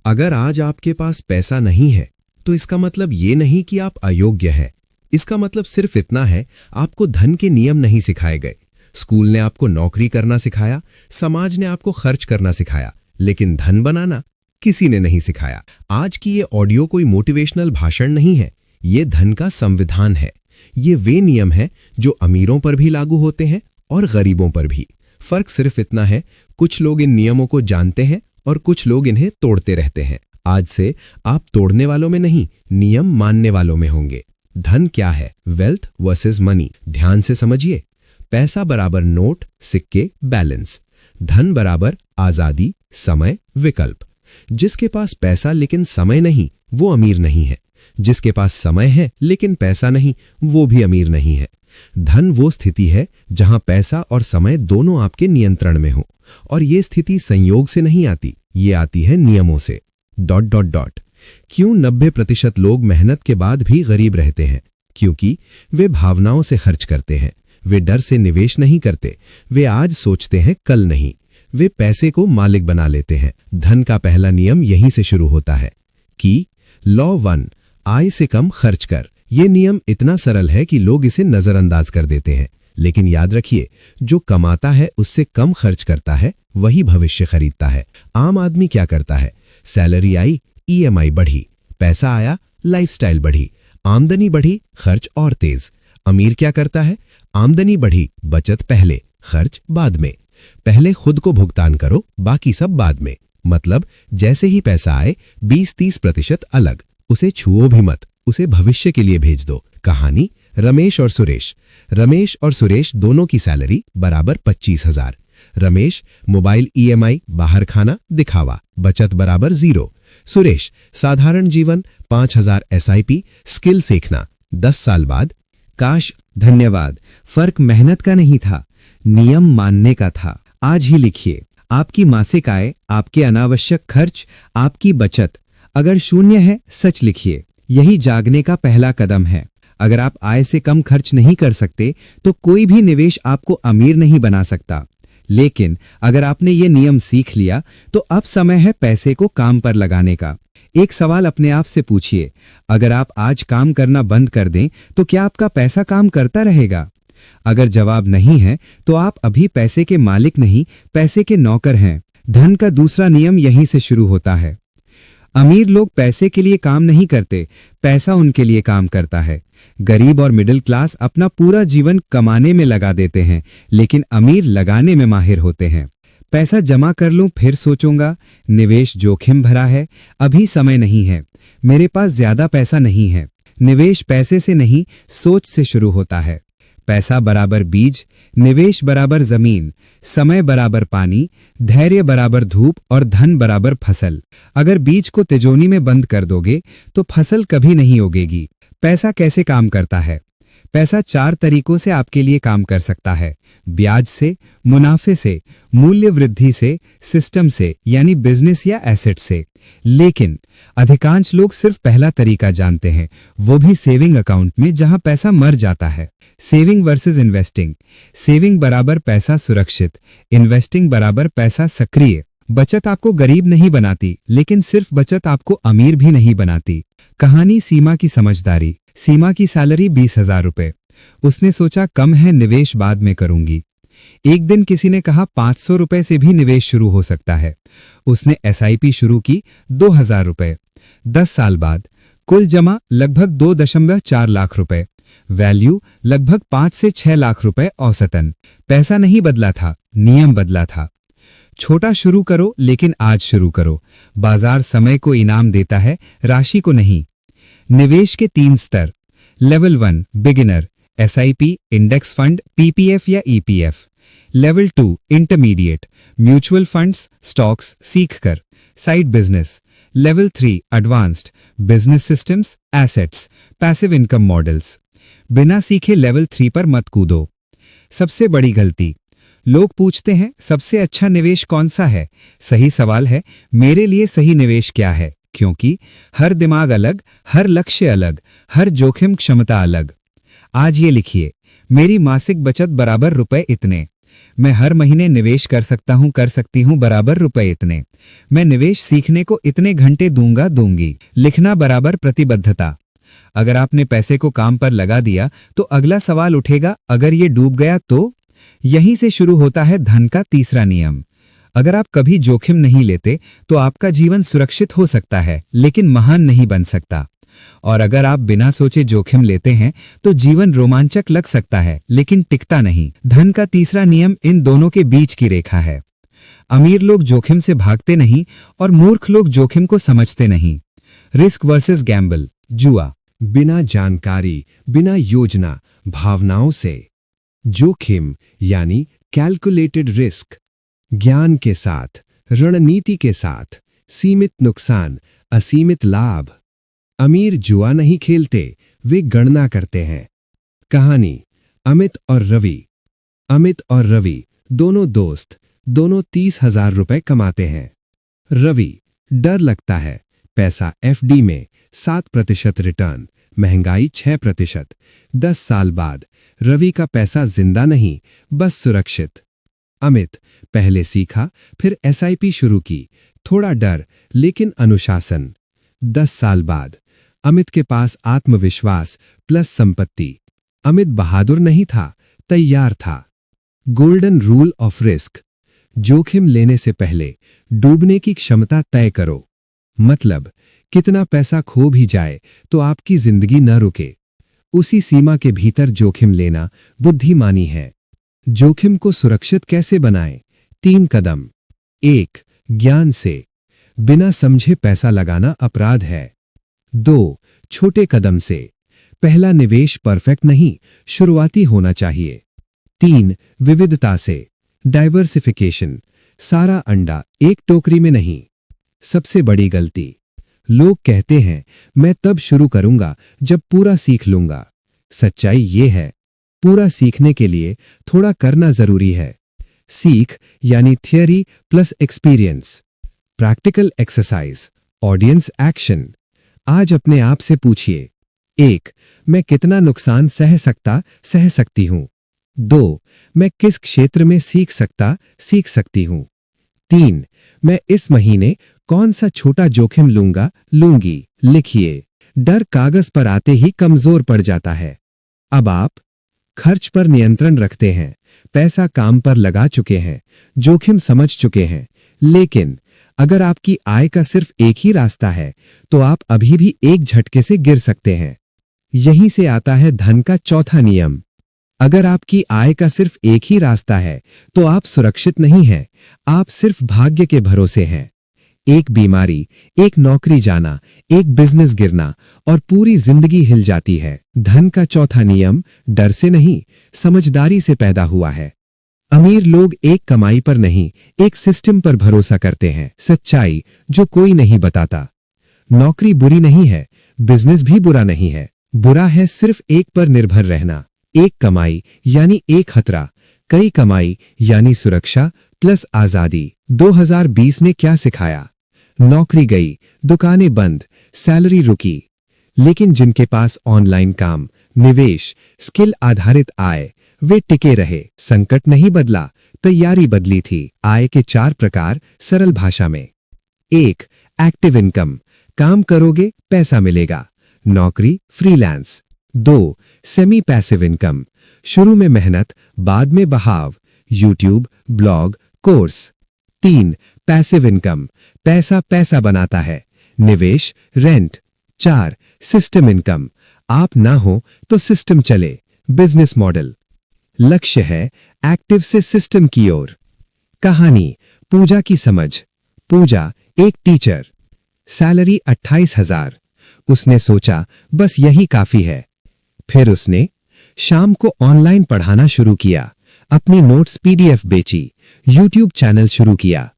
अगर आज आपके पास पैसा नहीं है तो इसका मतलब ये नहीं कि आप अयोग्य हैं। इसका मतलब सिर्फ इतना है, आपको धन के नियम नहीं सिखाए गए। स्कूल ने आपको नौकरी करना सिखाया, समाज ने आपको खर्च करना सिखाया, लेकिन धन बनाना किसी ने नहीं सिखाया। आज की ये ऑडियो कोई मोटिवेशनल भाषण नहीं है, ये धन का संविधान है। ये वे नियम हैं जो अमीरों पर भी लागू होते हैं और गरीबों पर भी। फर्क सिर्फ इतना है, कुछ लोग इन नियमों को जानते हैं और कुछ लोग इन्हें तोड़ते रहते हैं। आज से आप तोड़ने वालों में नहीं, नियम मानने वालों में होंगे। धन क्या है? Wealth versus money. ध्यान से समझिए। पैसा बराबर नोट, सिक्के, बैलेंस। धन बराबर आजादी, समय, विकल्प। जिसके पास पैसा लेकिन समय नहीं, वो अमीर नहीं है। जिसके पास समय है लेकिन पैसा नहीं, वो भी अमीर नहीं है। धन वो स्थिति है जहां पैसा और समय दोनों आपके नियंत्रण में हो, और ये स्थिति संयोग से नहीं आती, ये आती है नियमों से। ... क्यों 90% लोग मेहनत के बाद भी गरीब रहते हैं? क्योंकि वे भावनाओं से खर्च करते हैं। वे डर से निवेश नहीं करते। वे आज सोचते हैं, कल नहीं। वे पैसे को मालिक बना लेते हैं। धन का पहला नियम यहीं से शुरू होता है कि लॉ 1, आय से कम खर्च कर। यह नियम इतना सरल है कि लोग इसे नजरअंदाज कर देते हैं, लेकिन याद रखिए, जो कमाता है उससे कम खर्च करता है, वही भविष्य खरीदता है। आम आदमी क्या करता है? सैलरी आई, ईएमआई बढ़ी, पैसा आया, लाइफस्टाइल बढ़ी, आमदनी बढ़ी, खर्च और तेज। अमीर क्या करता है? आमदनी बढ़ी, बचत पहले, खर्च बाद में। पहले खुद को भुगतान करो, बाकी सब बाद में। मतलब जैसे ही पैसा आए 20-30% अलग, उसे छुओ भी मत, उसे भविष्य के लिए भेज दो। कहानी रमेश और सुरेश। रमेश और सुरेश दोनों की सैलरी बराबर 25,000। रमेश मोबाइल ईएमआई, बाहर खाना, दिखावा, बचत बराबर 0। सुरेश साधारण जीवन, 5,000 एसआईपी, स्किल सीखना, 10 साल बाद। काश, धन्यवाद। फर्क मेहनत का नहीं था, नियम मानने का था। आज ही लिखिए, आपकी मासिक आय, आपके अनावश्यक खर्च, आपकी बचत अगर शून्य है, सच लिखिए। यही जागने का पहला कदम है। अगर आप आय से कम खर्च नहीं कर सकते तो कोई भी निवेश आपको अमीर नहीं बना सकता। लेकिन अगर आपने ये नियम सीख लिया तो अब समय है पैसे को काम पर लगाने का। एक सवाल अपने आप से पूछिए, अगर आप आज काम करना बंद कर दें तो क्या आपका पैसा काम करता रहेगा? अगर जवाब नहीं है तो आप अभी पैसे के मालिक नहीं, पैसे के नौकर हैं। धन का दूसरा नियम यहीं से शुरू होता है। अमीर लोग पैसे के लिए काम नहीं करते, पैसा उनके लिए काम करता है। गरीब और मिडिल क्लास अपना पूरा जीवन कमाने में लगा देते हैं, लेकिन अमीर लगाने में माहिर होते हैं। पैसा जमा कर लूं फिर सोचूंगा, निवेश जोखिम भरा है, अभी समय नहीं है, मेरे पास ज्यादा पैसा नहीं है। निवेश पैसे से नहीं, सोच से शुरू होता है। पैसा बराबर बीज, निवेश बराबर जमीन, समय बराबर पानी, धैर्य बराबर धूप और धन बराबर फसल। अगर बीज को तिजोरी में बंद कर दोगे तो फसल कभी नहीं उगेगी। पैसा कैसे काम करता है? पैसा 4 तरीकों से आपके लिए काम कर सकता है। ब्याज से, मुनाफे से, मूल्य वृद्धि से, सिस्टम से यानी बिजनेस या एसेट से। लेकिन अधिकांश लोग सिर्फ पहला तरीका जानते हैं, वो भी सेविंग अकाउंट में, जहां पैसा मर जाता है। Saving versus investing. सेविंग बराबर पैसा सुरक्षित, इन्वेस्टिंग बराबर पैसा सक्रिय। बचत आपको गरीब नहीं बनाती, लेकिन सिर्फ बचत आपको अमीर भी नहीं बनाती। कहानी सीमा की समझदारी। सीमा की सैलरी 20,000 रुपए। उसने सोचा कम है, निवेश बाद में करूंगी। एक दिन किसी ने कहा 500 रुपए से भी निवेश शुरू हो सकता है। उसने एसआईपी शुरू की, 2,000 रुपए। 10 साल बाद कुल जमा लगभग 2.4 लाख रुपए। वैल्यू लगभग 5 से 6 लाख रुपए औसतन। पैसा नहीं बदला था, नियम बदला था। छोटा शुरू करो, लेकिन आज शुरू करो। बाजार समय को इनाम देता है, राशि को नहीं। निवेश के 3 स्तर। Level 1 beginner, SIP, index fund, PPF या EPF. Level 2 intermediate, mutual funds, stocks सीखकर, side business. Level 3 advanced, business systems, assets, passive income models. बिना सीखे लेवल 3 पर मत कूदो। सबसे बड़ी गलती। लोग पूछते हैं सबसे अच्छा निवेश कौन सा है? सही सवाल है, मेरे लिए सही निवेश क्या है? क्योंकि हर दिमाग अलग, हर लक्ष्य अलग, हर जोखिम क्षमता अलग। आज ये लिखिए, मेरी मासिक बचत बराबर रुपए इतने। मैं हर महीने निवेश कर सकती हूँ बराबर रुपए इतने। मैं निवेश सीखने को इतने घंटे दूंगी। लिखना बराबर प्रतिबद्धता। अगर आपने पैसे को काम पर लगा दिया तो अगला सवाल उठेगा, अगर ये डूब गया तो? यहीं से शुरू होता है धन का तीसरा नियम। अगर आप कभी जोखिम नहीं लेते तो आपका जीवन सुरक्षित हो सकता है लेकिन महान नहीं बन सकता। और अगर आप बिना सोचे जोखिम लेते हैं तो जीवन रोमांचक लग सकता है लेकिन टिकता नहीं। धन का तीसरा नियम इन दोनों के बीच की रेखा है। अमीर लोग जोखिम से भागते नहीं और मूर्ख लोग जोखिम को समझते नहीं। रिस्क वर्सेस गैम्बल, जुआ। बिना जानकारी, बिना योजना, भावनाओं से। जोखिम यानी कैलकुलेटेड रिस्क। ज्ञान के साथ, रणनीति के साथ। सीमित नुकसान, असीमित लाभ। अमीर जुआ नहीं खेलते, वे गणना करते हैं। कहानी, अमित और रवि। अमित और रवि दोनों दोस्त, दोनों 30,000 रुपए कमाते हैं। रवि, डर लगता है, पैसा एफडी में 7% रिटर्न, महंगाई 6%। 10 साल बाद रवि का पैसा जिंदा नहीं, बस सुरक्षित। अमित, पहले सीखा, फिर एसआईपी शुरू की, थोड़ा डर लेकिन अनुशासन। 10 साल बाद अमित के पास आत्मविश्वास प्लस संपत्ति। अमित बहादुर नहीं था, तैयार था। Golden rule of risk. जोखिम लेने से पहले डूबने की क्षमता तय करो। मतलब, कितना पैसा खो भी जाए तो आपकी जिंदगी न रुके। उसी सीमा के भीतर जोखिम लेना बुद्धिमानी है। जोखिम को सुरक्षित कैसे बनाएं? 3 कदम। 1. ज्ञान से। बिना समझे पैसा लगाना अपराध है। 2. छोटे कदम से। पहला निवेश परफेक्ट नहीं, शुरुआती होना चाहिए। 3. विविधता से। डाइवर्सिफिकेशन। सारा अंडा एक टोकरी में नहीं। सबसे बड़ी गलती, लोग कहते हैं मैं तब शुरू करूंगा जब पूरा सीख लूंगा। सच्चाई ये है, पूरा सीखने के लिए थोड़ा करना जरूरी है। सीख यानी theory plus experience. Practical exercise, audience action. आज अपने आप से पूछिए, 1. मैं कितना नुकसान सह सकती हूं। 2. मैं किस क्षेत्र में सीख सकती हूं। 3. मैं इस महीने कौन सा छोटा जोखिम लूंगी। लिखिए। डर कागज पर आते ही कमजोर पड़ जाता है। अब आप खर्च पर नियंत्रण रखते हैं, पैसा काम पर लगा चुके हैं, जोखिम समझ चुके हैं। लेकिन अगर आपकी आय का सिर्फ एक ही रास्ता है तो आप अभी भी एक झटके से गिर सकते हैं। यहीं से आता है धन का चौथा नियम। अगर आपकी आय का सिर्फ एक ही रास्ता है तो आप सुरक्षित नहीं हैं, आप सिर्फ भाग्य के भरोसे हैं। एक बीमारी, एक नौकरी जाना, एक बिजनेस गिरना और पूरी जिंदगी हिल जाती है। धन का चौथा नियम डर से नहीं, समझदारी से पैदा हुआ है। अमीर लोग एक कमाई पर नहीं, एक सिस्टम पर भरोसा करते हैं। सच्चाई जो कोई नहीं बताता। नौकरी बुरी नहीं है, बिजनेस भी बुरा नहीं है। बुरा है सिर्फ एक पर निर्भर रहना। एक कमाई यानी एक खतरा, कई कमाई यानी सुरक्षा प्लस आजादी। 2020 ने क्या सिखाया? नौकरी गई, दुकानें बंद, सैलरी रुकी। लेकिन जिनके पास ऑनलाइन काम, निवेश, स्किल आधारित आय, वे टिके रहे। संकट नहीं बदला, तैयारी बदली थी। आय के 4 प्रकार सरल भाषा में। 1. एक्टिव इनकम, काम करोगे पैसा मिलेगा। नौकरी, फ्रीलांस। 2. सेमी पैसिव इनकम, शुरू में मेहनत, बाद में बहाव। YouTube, blog, course. 3. Passive income, पैसा बनाता है। निवेश, रेंट। 4. सिस्टम इनकम, आप ना हो तो सिस्टम चले। Business model. लक्ष्य है एक्टिव से सिस्टम की ओर। कहानी, पूजा की समझ। पूजा एक टीचर, सैलरी 28,000। उसने सोचा बस यही काफी है। फिर उसने शाम को ऑनलाइन पढ़ाना शुरू किया, अपनी नोट्स पीडीएफ बेची, यूट्यूब चैनल शुरू किया।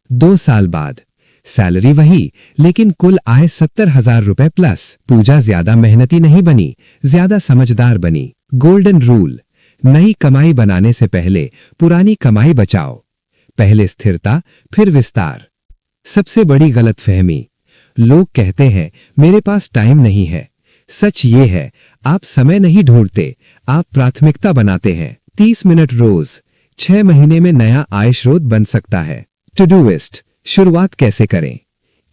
2 साल बाद सैलरी वही, लेकिन कुल आय 70,000 रुपए प्लस। पूजा ज्यादा मेहनती नहीं बनी, ज्यादा समझदार बनी। गोल्डन रूल, नई कमाई बनाने से पहले पुरानी कमाई बचाओ। पहले स्थिरता फिर विस्तार। सबसे बड़ी गलतफहमी, लोग कहते हैं मेरे पास टाइम नहीं है। सच ये है, आप समय नहीं ढूंढते, आप प्राथमिकता बनाते हैं। 30 मिनट रोज, 6 महीने में नया आय स्रोत बन सकता है। टू डू लिस्ट, शुरुआत कैसे करें?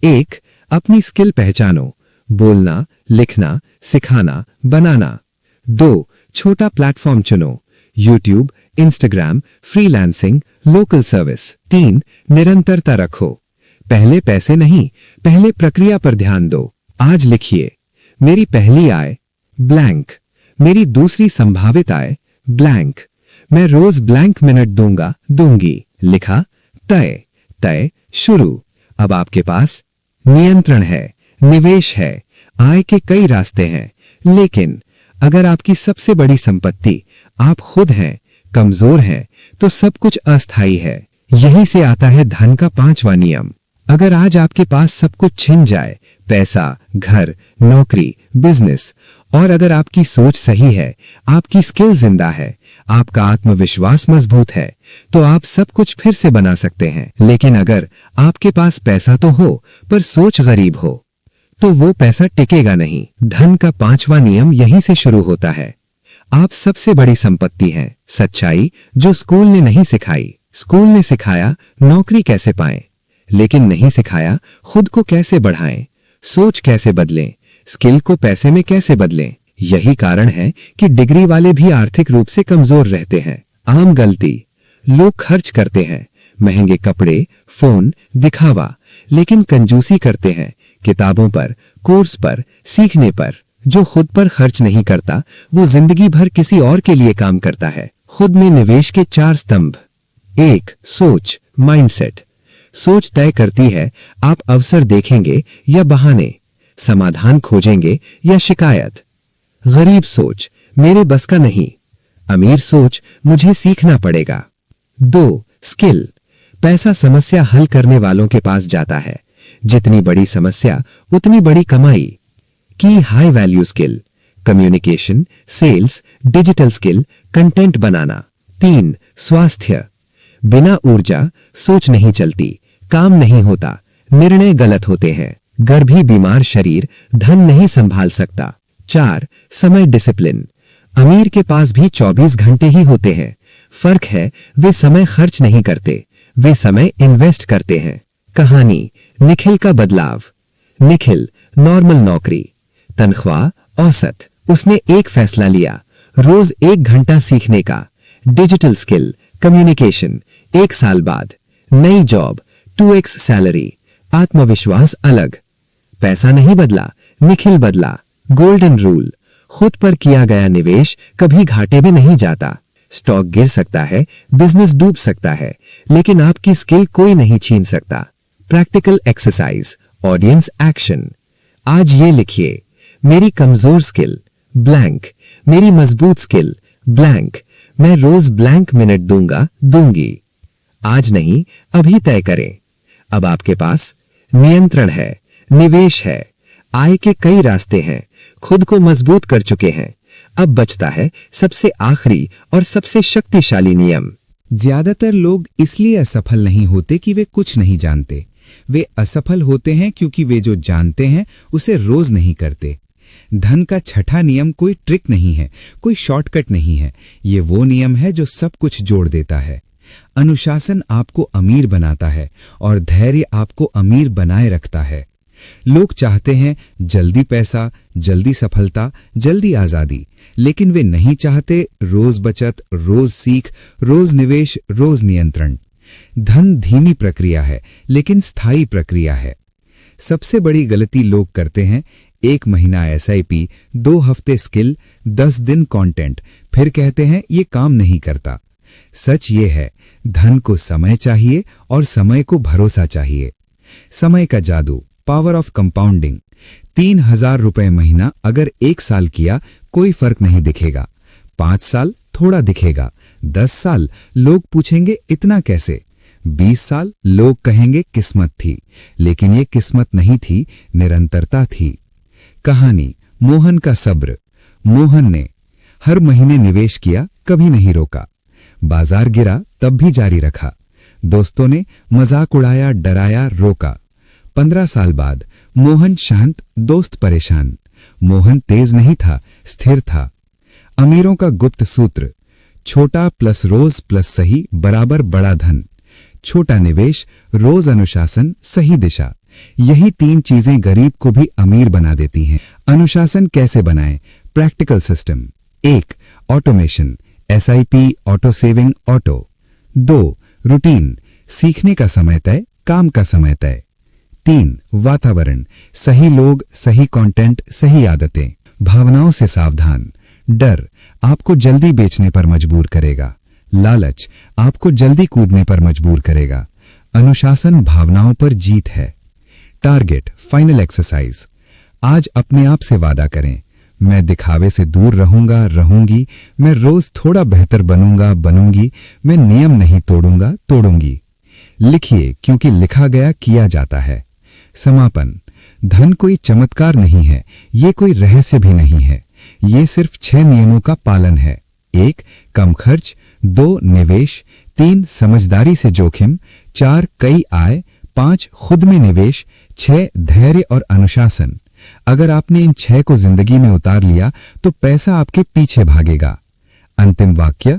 1. अपनी स्किल पहचानो, बोलना, लिखना, सिखाना, बनाना। 2. छोटा प्लेटफॉर्म चुनो, YouTube, Instagram, freelancing, local service. 3. निरंतरता रखो, पहले पैसे नहीं, पहले प्रक्रिया पर ध्यान दो। आज लिखिए, मेरी पहली आय ब्लैंक, मेरी दूसरी संभावित आय ब्लैंक, मैं रोज ब्लैंक मिनट दूंगा, दूंगी। लिखा, तय, तय, शुरू। अब आपके पास नियंत्रण है, निवेश है, आय के कई रास्ते हैं, लेकिन अगर आपकी सबसे बड़ी संपत्ति आप खुद हैं, कमजोर हैं, तो सब कुछ अस्थायी है। यहीं से आता है धन का 5वां नियम। अगर आज आपके पास सब कुछ छिन जाए, पैसा, घर, नौकरी, बिजनेस, और अगर आपकी सोच सही है, आपकी स्किल जिंदा है, आपका आत्मविश्वास मजबूत है, तो आप सब कुछ फिर से बना सकते हैं। लेकिन अगर आपके पास पैसा तो हो, पर सोच गरीब हो, तो वो पैसा टिकेगा नहीं। धन का 5वां नियम यहीं से शुरू होता है। आप सबसे बड़ी संपत्ति हैं, सच्चाई जो स्कूल ने नहीं सिखाई। स्कूल ने सिखाया नौकरी कैसे पाएं, लेकिन नहीं सिखाया खुद को कैसे बढ़ाएं, सोच कैसे बदलें, स्किल को पैसे में कैसे बदलें। यही कारण है कि डिग्री वाले भी आर्थिक रूप से कमजोर रहते हैं। आम गलती, लोग खर्च करते हैं महंगे कपड़े, फोन, दिखावा, लेकिन कंजूसी करते हैं किताबों पर, कोर्स पर, सीखने पर। जो खुद पर खर्च नहीं करता, वो जिंदगी भर किसी और के लिए काम करता है। खुद में निवेश के 4 स्तंभ। 1. सोच, माइंडसेट। सोच तय करती है आप अवसर देखेंगे या बहाने, समाधान खोजेंगे या शिकायत। गरीब सोच, मेरे बस का नहीं। अमीर सोच, मुझे सीखना पड़ेगा। 2. स्किल, पैसा समस्या हल करने वालों के पास जाता है। जितनी बड़ी समस्या उतनी बड़ी कमाई। की high value skill, communication, sales, digital skill, content बनाना। 3. स्वास्थ्य, बिना ऊर्जा सोच नहीं चलती, काम नहीं होता, निर्णय गलत होते हैं। गर्भी बीमार शरीर धन नहीं संभाल सकता। 4. समय डिसिप्लिन, अमीर के पास भी 24 घंटे ही होते हैं। फर्क है वे समय खर्च नहीं करते, वे समय इन्वेस्ट करते हैं। कहानी, निखिल का बदलाव। निखिल नॉर्मल नौकरी, तनख्वाह औसत। उसने एक फैसला लिया, रोज 1 घंटा सीखने का। Digital skill, communication. 1 साल बाद नई जॉब, 2x सैलरी, आत्मविश्वास अलग। पैसा नहीं बदला, निखिल बदला। गोल्डन रूल, खुद पर किया गया निवेश कभी घाटे में नहीं जाता। स्टॉक गिर सकता है, बिजनेस डूब सकता है, लेकिन आपकी स्किल कोई नहीं छीन सकता। Practical exercise, audience action. आज ये लिखिए, मेरी कमजोर स्किल ब्लैंक, मेरी मजबूत स्किल ब्लैंक, मैं रोज ब्लैंक मिनट दूंगा, दूंगी। आज नहीं, अभी तय करें। अब आपके पास नियंत्रण है, निवेश है, आय के कई रास्ते हैं, खुद को मजबूत कर चुके हैं। अब बचता है सबसे आखिरी और सबसे शक्तिशाली नियम। ज्यादातर लोग इसलिए असफल नहीं होते कि वे कुछ नहीं जानते, वे असफल होते हैं क्योंकि वे जो जानते हैं उसे रोज नहीं करते। धन का 6ठा नियम कोई ट्रिक नहीं है, कोई शॉर्टकट नहीं है, ये वो नियम है जो सब कुछ जोड़ देता है। अनुशासन आपको अमीर बनाता है और धैर्य आपको अमीर बनाए रखता है। लोग चाहते हैं जल्दी पैसा, जल्दी सफलता, जल्दी आजादी, लेकिन वे नहीं चाहते रोज बचत, रोज सीख, रोज निवेश, रोज नियंत्रण। धन धीमी प्रक्रिया है, लेकिन स्थायी प्रक्रिया है। सबसे बड़ी गलती लोग करते हैं, 1 महीना SIP, 2 हफ्ते स्किल, 10 दिन कंटेंट, फिर कहते हैं ये काम नहीं करता। सच ये है, धन को समय चाहिए और समय को भरोसा चाहिए। समय का जादू, पावर ऑफ कंपाउंडिंग। 3000 रुपए महीना अगर 1 साल किया कोई फर्क नहीं दिखेगा, 5 साल थोड़ा दिखेगा, 10 साल लोग पूछेंगे इतना कैसे, 20 साल लोग कहेंगे किस्मत थी, लेकिन ये किस्मत नहीं थी, निरंतरता थी। कहानी, मोहन का सब्र। मोहन ने हर महीने निवेश किया, कभी नहीं रोका। बाजार गिरा तब भी जारी रखा। दोस्तों ने मजाक उड़ाया, डराया, रोका। 15 साल बाद मोहन शांत, दोस्त परेशान। मोहन तेज नहीं था, स्थिर था। अमीरों का गुप्त सूत्र, छोटा प्लस रोज प्लस सही बराबर बड़ा धन। छोटा निवेश, रोज अनुशासन, सही दिशा। यही 3 चीजें गरीब को भी अमीर बना देती हैं। अनुशासन कैसे बनाएं? Practical system. 1. Automation, SIP, auto saving, auto. 2. Routine, सीखने का समय तय, काम का समय तय। 3. वातावरण, सही लोग, सही कंटेंट, सही आदतें। भावनाओं से सावधान। डर आपको जल्दी बेचने पर मजबूर करेगा। लालच आपको जल्दी कूदने पर मजबूर करेगा। अनुशासन भावनाओं पर जीत है। Target, final exercise. आज अपने आप से वादा करें, मैं दिखावे से दूर रहूंगा, रहूंगी। मैं रोज थोड़ा बेहतर बनूंगा, बनूंगी। मैं नियम नहीं तोड़ूंगा, तोड़ूंगी। लिखिए, क्योंकि लिखा गया किया जाता है। समापन, धन कोई चमत्कार नहीं है, ये कोई रहस्य भी नहीं है। ये सिर्फ 6 नियमों का पालन है। 1. कम खर्च। 2. निवेश। 3. समझदारी से जोखिम। 4. कई आय। 5. खुद में निवेश। 6. धैर्य और अनुशासन। अगर आपने इन 6 को जिंदगी में उतार लिया तो पैसा आपके पीछे भागेगा। अंतिम वाक्य,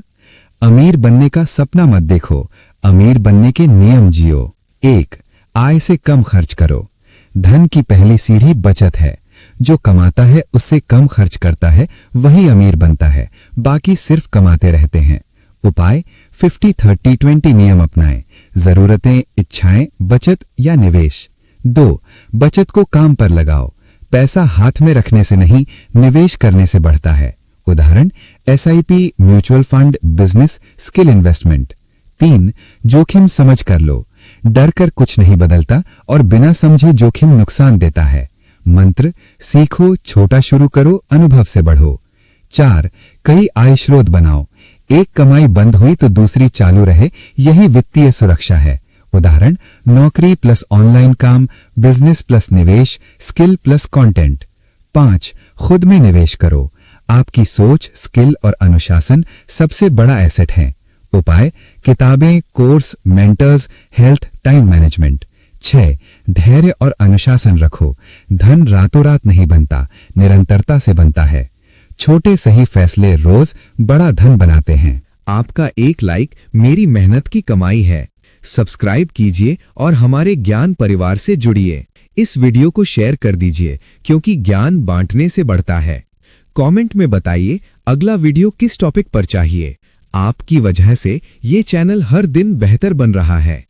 अमीर बनने का सपना मत देखो, अमीर बनने के नियम जियो। 1. आय से कम खर्च करो। धन की पहली सीढ़ी बचत है। जो कमाता है उससे कम खर्च करता है, वही अमीर बनता है। बाकी सिर्फ कमाते रहते हैं। उपाय, 50-30-20 नियम अपनाएं। जरूरतें, इच्छाएं, बचत या निवेश। 2. बचत को काम पर लगाओ। पैसा हाथ में रखने से नहीं, निवेश करने से बढ़ता है। उदाहरण, SIP, mutual fund, business, skill investment. 3. जोखिम समझ कर लो। डर कर कुछ नहीं बदलता और बिना समझे जोखिम नुकसान देता है। मंत्र, सीखो, छोटा शुरू करो, अनुभव से बढ़ो। 4. कई आय स्रोत बनाओ। एक कमाई बंद हुई तो दूसरी चालू रहे, यही वित्तीय सुरक्षा है। उदाहरण, नौकरी प्लस ऑनलाइन काम, बिजनेस प्लस निवेश, स्किल प्लस कंटेंट। 5. खुद में निवेश करो। आपकी सोच, स्किल और अनुशासन सबसे बड़ा एसेट है। उपाय, किताबें, course, mentors, health, time management. 6. धैर्य और अनुशासन रखो। धन रातों रात नहीं बनता, निरंतरता से बनता है। छोटे सही फैसले रोज बड़ा धन बनाते हैं। आपका एक लाइक मेरी मेहनत की कमाई है। सब्सक्राइब कीजिए और हमारे ज्ञान परिवार से जुड़िए। इस वीडियो को शेयर कर दीजिए, क्योंकि ज्ञान बांटने से बढ़ता है। कमेंट में बताइए अगला वीडियो किस टॉपिक पर चाहिए। आपकी वजह से ये चैनल हर दिन बेहतर बन रहा है।